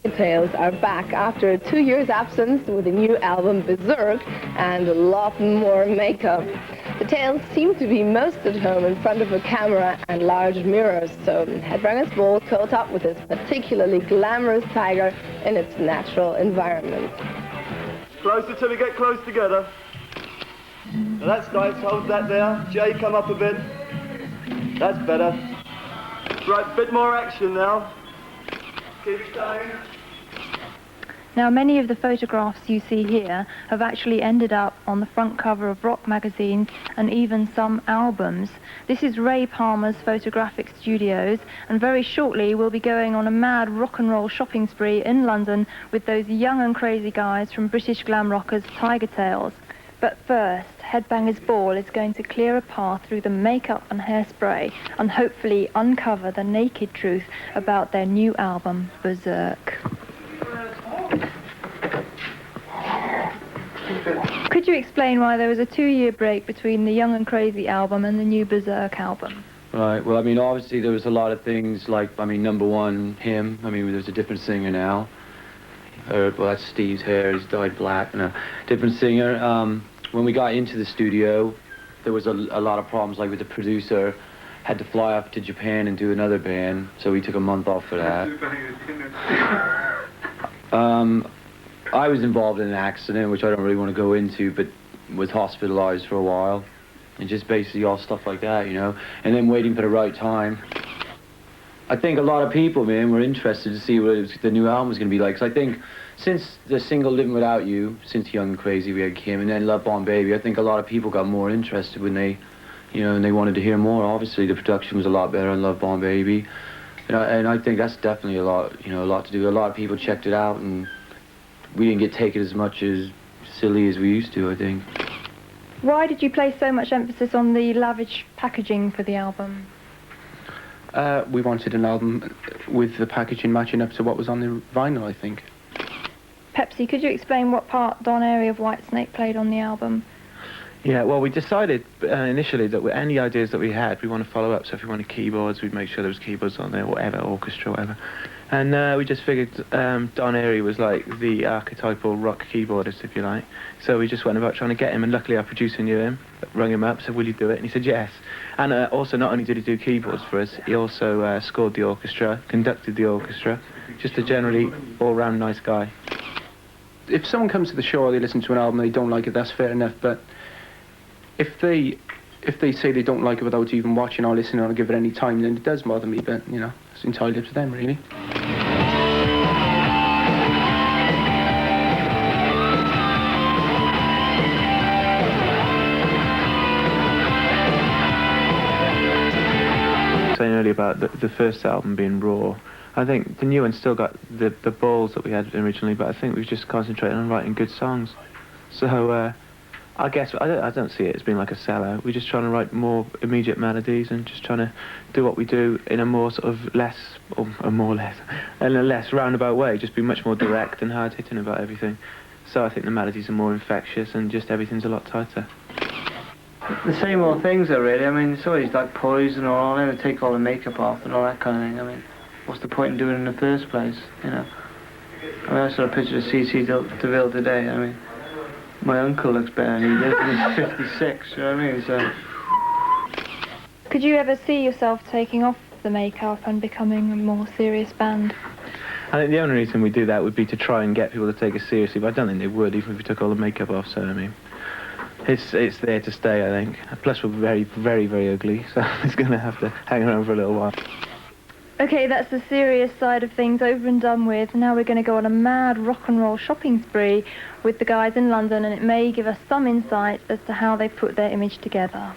Tigertailz are back after 2 years absence with a new album, Berserk, and a lot more makeup. The Tails seem to be most at home in front of a camera and large mirrors, so Headbangers will coat up with this particularly glamorous tiger in its natural environment. Closer till we get close together. Now that's nice, hold that there. Jay, come up a bit. That's better. Right, a bit more action now. Keep going. Now, many of the photographs you see here have actually ended up on the front cover of rock magazines and even some albums. This is Ray Palmer's photographic studios, and very shortly we'll be going on a mad rock and roll shopping spree in London with those young and crazy guys from British glam rockers Tigertailz. But first, Headbangers Ball is going to clear a path through the makeup and hairspray and hopefully uncover the naked truth about their new album, Berserk. Could you explain why there was a 2-year break between the Young and Crazy album and the new Berserk album? Right, well, I mean, obviously there was a lot of things like, I mean, number one, him. I mean, there's a different singer now. Well, that's Steve's hair, he's dyed black, and a different singer. When we got into the studio, there was a lot of problems, like with the producer. Had to fly off to Japan and do another band, so we took a month off for that. I was involved in an accident, which I don't really want to go into, but was hospitalized for a while. And just basically all stuff like that, you know. And then waiting for the right time. I think a lot of people, man, were interested to see what the new album was going to be like. Because I think since the single Living Without You, since Young and Crazy, we had Kim, and then Love Bomb Baby, I think a lot of people got more interested when they, you know, and they wanted to hear more. Obviously, the production was a lot better on Love Bomb Baby. And I think that's definitely a lot, you know, a lot to do. A lot of people checked it out, and we didn't get taken as much as silly as we used to, I think. Why did you place so much emphasis on the lavish packaging for the album? We wanted an album with the packaging matching up to what was on the vinyl, I think. Pepsi, could you explain what part Don Airey of Whitesnake played on the album? Yeah, well, we decided initially that with any ideas that we had, we want to follow up. So if we wanted keyboards, we'd make sure there was keyboards on there, whatever, orchestra, whatever. And we just figured Don Airey was like the archetypal rock keyboardist, if you like. So we just went about trying to get him, and luckily our producer knew him, rang him up, said, will you do it? And he said yes. And also, not only did he do keyboards for us, he also scored the orchestra, conducted the orchestra, just a generally all-round nice guy. If someone comes to the show or they listen to an album and they don't like it, that's fair enough, but if they say they don't like it without even watching or listening or give it any time, then it does bother me, but, you know, it's entirely up to them, really. Saying earlier about the first album being raw, I think the new one still got the balls that we had originally, but I think we've just concentrated on writing good songs. So I guess I don't see it as being like a sellout. We're just trying to write more immediate melodies and just trying to do what we do in a more sort of less, or more or less, in a less roundabout way, just be much more direct and hard-hitting about everything. So I think the melodies are more infectious and just everything's a lot tighter. The same old things though, really. I mean, it's always like Poison or all that, and take all the makeup off and all that kind of thing. I mean, what's the point in doing it in the first place, you know? I mean, I saw a picture of C.C. DeVille today. I mean, my uncle looks better than he did, and he's 56, you know what I mean? So. Could you ever see yourself taking off the makeup and becoming a more serious band? I think the only reason we do that would be to try and get people to take us seriously, but I don't think they would, even if we took all the makeup off, so I mean, it's there to stay, I think. Plus we're very, very, very ugly, so it's going to have to hang around for a little while. Okay, that's the serious side of things over and done with. Now we're going to go on a mad rock and roll shopping spree with the guys in London, and it may give us some insight as to how they put their image together.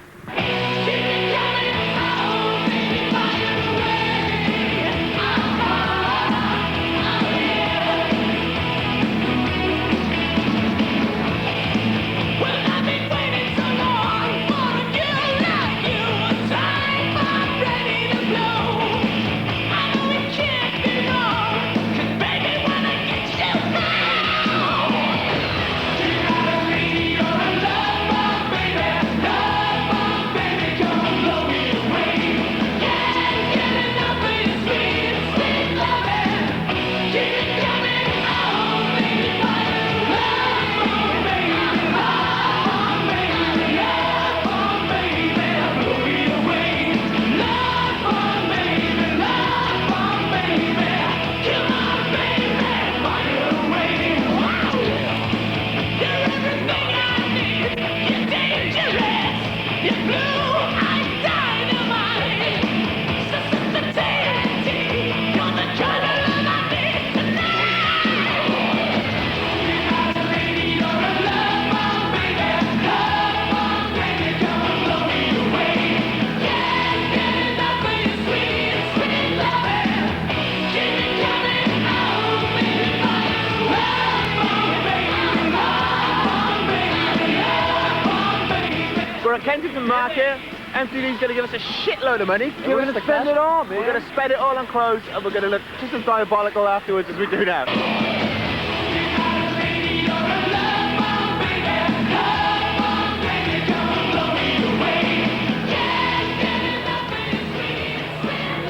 Kensington Market. MTV's going to give us a shitload of money. We're going to spend it all, man. We're going to spend it all on clothes, and we're going to look just as diabolical afterwards as we do now.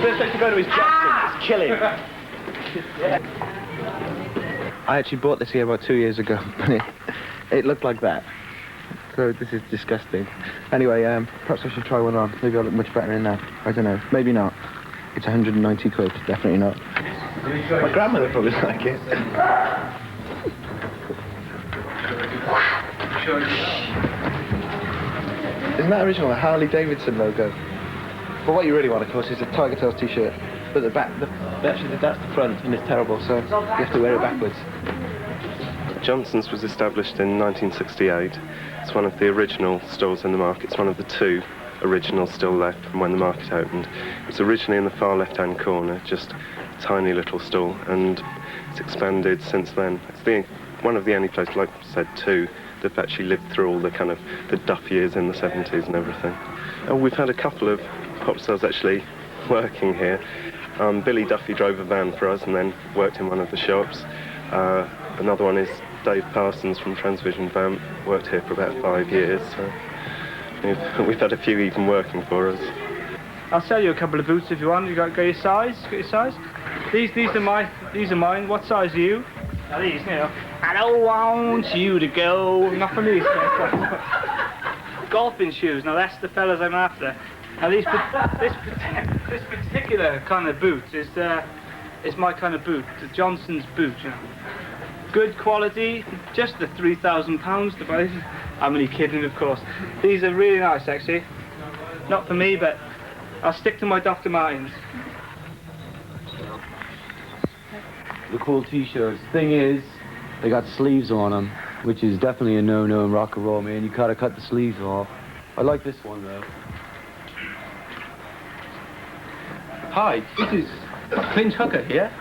First place to go to is Jackson. It's killing. I actually bought this here about 2 years ago, but it looked like that. So this is disgusting. Anyway, perhaps I should try one on. Maybe I'll look much better in that. I don't know. Maybe not. It's 190 quid. Definitely not. My grandmother probably like it. Isn't that original? The Harley Davidson logo. But what you really want, of course, is a Tigertailz t-shirt. But the back, actually, that's the front, and it's terrible, so you have to wear it backwards. Johnson's was established in 1968. It's one of the original stores in the market. It's one of the 2 originals still left from when the market opened. It was originally in the far left-hand corner, just a tiny little stall, and it's expanded since then. It's one of the only places, like I said, 2 that have actually lived through all the kind of the Duff years in the 70s and everything. We've had a couple of pop stars actually working here. Billy Duffy drove a van for us and then worked in one of the shops. Another one is Dave Parsons from Transvision Vamp, worked here for about 5 years. So we've had a few even working for us. I'll sell you a couple of boots if you want. You got your size? Got your size? These are mine. What size are you? Now these, you know. I don't want you to go. Not for me. Golfing shoes. Now that's the fellas I'm after. Now this particular kind of boot is my kind of boot. The Johnson's boot, you know. Good quality, just the £3,000 to buy this. I'm only kidding, of course. These are really nice, actually. Not for me, but I'll stick to my Dr. Martens. The cool t-shirts. Thing is, they got sleeves on them, which is definitely a no-no in rock and roll, man. You gotta cut the sleeves off. I like this one, though. Hi, this is Clint Hooker here.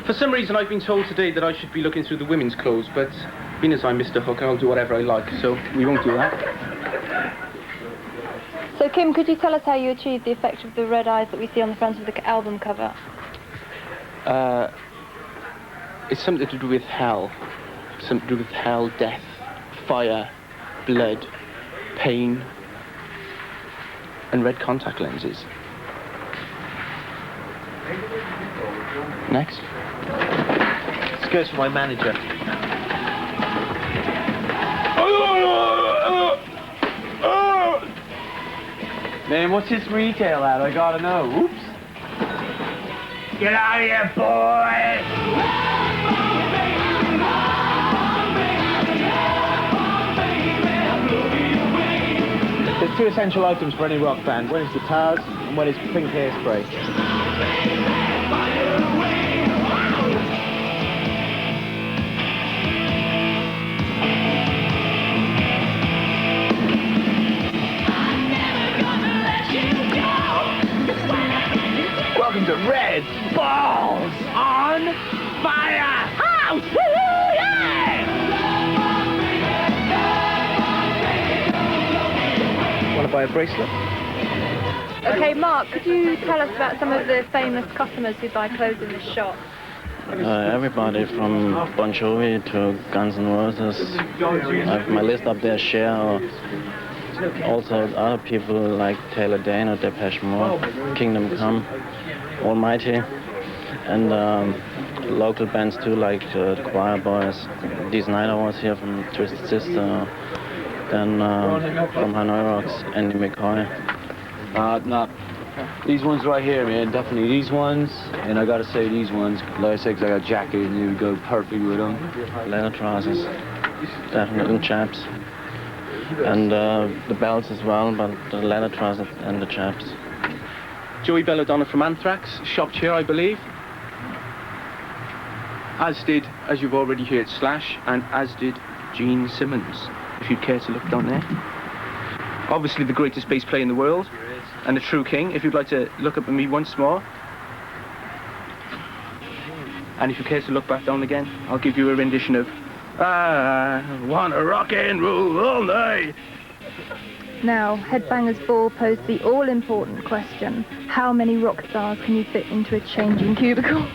For some reason I've been told today that I should be looking through the women's clothes, but being as I'm Mr. Hooker, I'll do whatever I like, so we won't do that. So Kim, could you tell us how you achieved the effect of the red eyes that we see on the front of the album cover? It's something to do with hell. Something to do with hell, death, fire, blood, pain, and red contact lenses. Next. This goes for my manager. Man, what's this retail at? I gotta know. Oops. Get out of here, boy! There's 2 essential items for any rock band. One is guitars and one is pink hairspray. Welcome to Red Balls on Fire House! Woo-hoo, yeah! Want to buy a bracelet? Okay, Mark, could you tell us about some of the famous customers who buy clothes in this shop? Everybody from Bon Jovi to Guns N' Roses. I have my list up there, Cher, or also other people like Taylor Dane or Depeche Mode, Kingdom Come, Almighty, and local bands too, like the Choir Boys. Dee Snider was here from Twisted Sister, then from Hanoi Rocks, Andy McCoy. No. These ones right here, man, definitely these ones, and I gotta say these ones, like I said, 'cause I got a jacket and it would go perfect with them. Leather trousers, definitely chaps. And the belts as well, but the leather trousers and the chaps. Joey Belladonna from Anthrax, shopped here, I believe. As did, as you've already heard, Slash, and as did Gene Simmons, if you'd care to look down there. Obviously the greatest bass player in the world, and the true king, if you'd like to look up at me once more. And if you care to look back down again, I'll give you a rendition of I wanna rock and roll all night. Now, Headbangers Ball posed the all-important question: how many rock stars can you fit into a changing cubicle?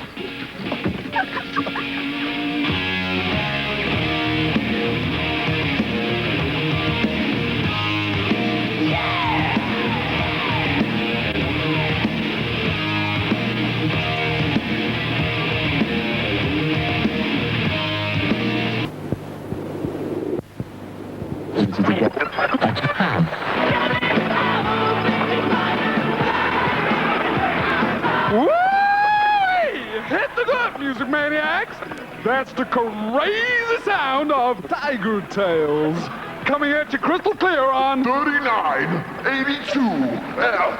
Hit the good, music maniacs! That's the crazy sound of Tigertailz. Coming at you crystal clear on 3982 F.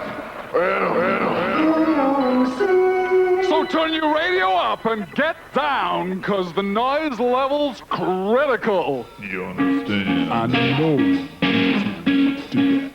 So turn your radio up and get down, cause the noise level's critical. You understand? I know. Do that.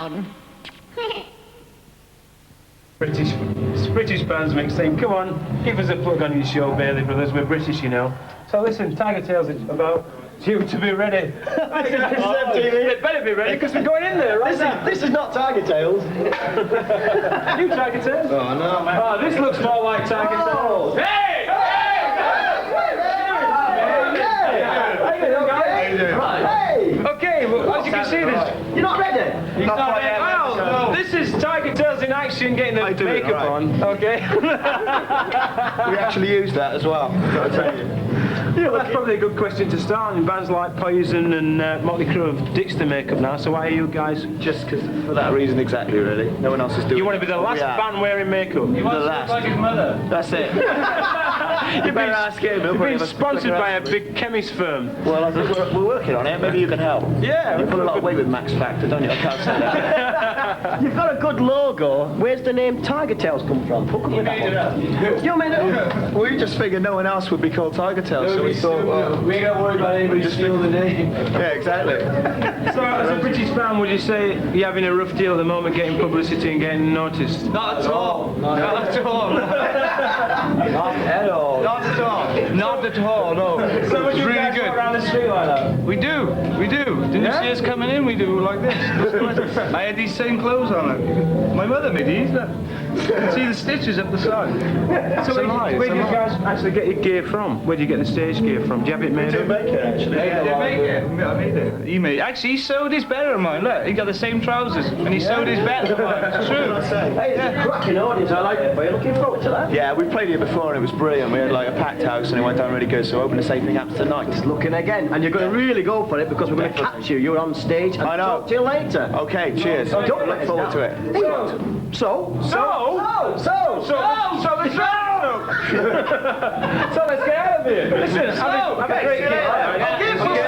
down. British bands make saying, come on, give us a plug on your show, Bailey Brothers, we're British, you know. So listen, Tigertailz is about you to be ready. They better be ready because we're going in there right now. This is not Tigertailz. You Tigertailz? Oh, no, man. Oh, this looks more like Tigertailz. Hey! Okay, well, as you can see, You're not ready? he's not ready. Oh, this is Tigertailz in action, getting the makeup on. Okay. We actually use that as well, got to tell you. Yeah, well, that's probably a good question to start. And bands like Poison and Motley Crue have ditched the makeup now, so why are you guys? Just for that reason exactly, really. No one else is doing it. You want to be the last band wearing makeup? You want to look like his mother. That's it. You better ask him. You've been sponsored by a big chemist firm. Well, I think we're working on it. Maybe you can help. Yeah. You put a lot of weight with Max Factor, don't you? I can't say that. You've got a good logo. Where's the name Tigertailz come from? Hook up with that one. You made it up? Well, we just figured no one else would be called Tigertailz, so we thought, well... We ain't got to worry about anybody stealing the name. Yeah, exactly. So, as a British band, would you say you're having a rough deal at the moment getting publicity and getting noticed? Not at all. Not at all. Not at all. Not at all. Not at all, no. So would you really guys good. go around the street like that? We do. Didn't you see us coming in? We do like this. I had these same clothes on. My mother made these. See the stitches up the side. So where do you guys actually get your gear from? Where do you get the stage gear from? Do you have it made up? Make it, actually. Yeah, make it. I made it. He made it. Actually, he sewed his better than mine. Look, he got the same trousers, and he sewed his better than mine. It's true. Hey, it's a cracking audience. I like it. Are you looking forward to that? Yeah, we played here before, and it was brilliant. We had like a packed house, and it went down really good. So hoping the same thing happens tonight. Just looking again, and you're going to really go for it because we're going to catch you. You're on stage, and I know. talk to you later. Okay, cheers. Look forward to it. So let's get out of here. Listen, have a great gig.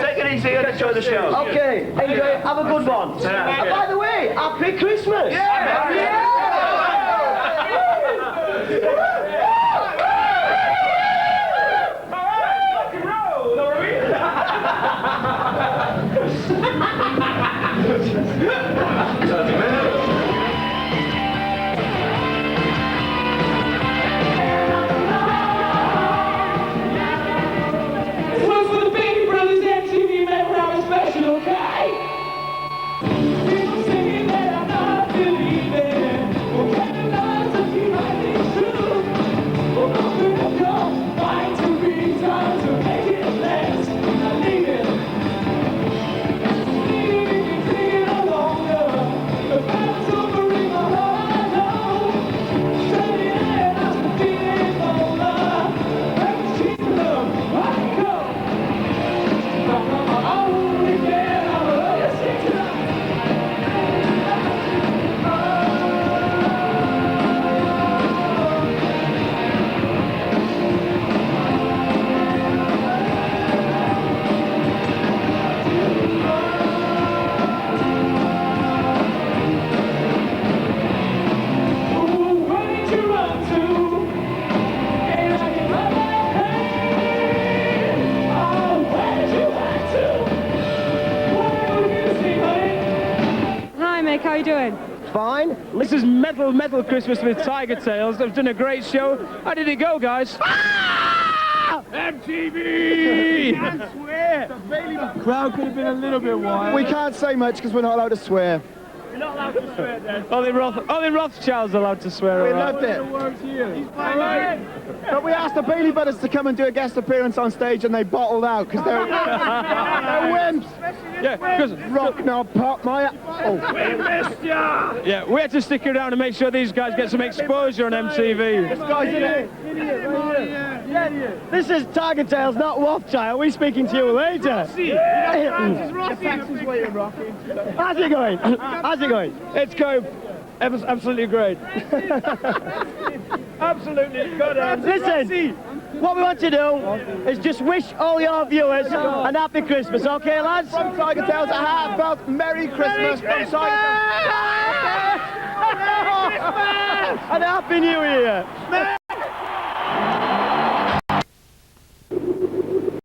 Take it easy and enjoy the show. Okay, enjoy it. Have a good one. And by the way, Happy Christmas. How are you doing? Fine. This is Metal Christmas with Tigertailz. They've done a great show. How did it go, guys? MTV! I swear! The crowd could have been a little bit wild. We can't say much because we're not allowed to swear. You're not allowed to swear then. Only Rothschild's allowed to swear. We right? loved it. But we asked the Bailey Brothers to come and do a guest appearance on stage and they bottled out because they're wimps. Yeah, because rock now pop my... Oh. We missed ya! Yeah, we had to stick around and make sure these guys get some exposure on MTV. This guy's in it. This is Tigertailz, not Rothschild. We're speaking to you later. How's it going? How's it going? It's going absolutely great. Absolutely. Listen, what we want to do is just wish all your viewers an happy Christmas, okay, lads? From Tigertailz, a heartfelt Merry Christmas from Tigertailz. And a Happy New Year.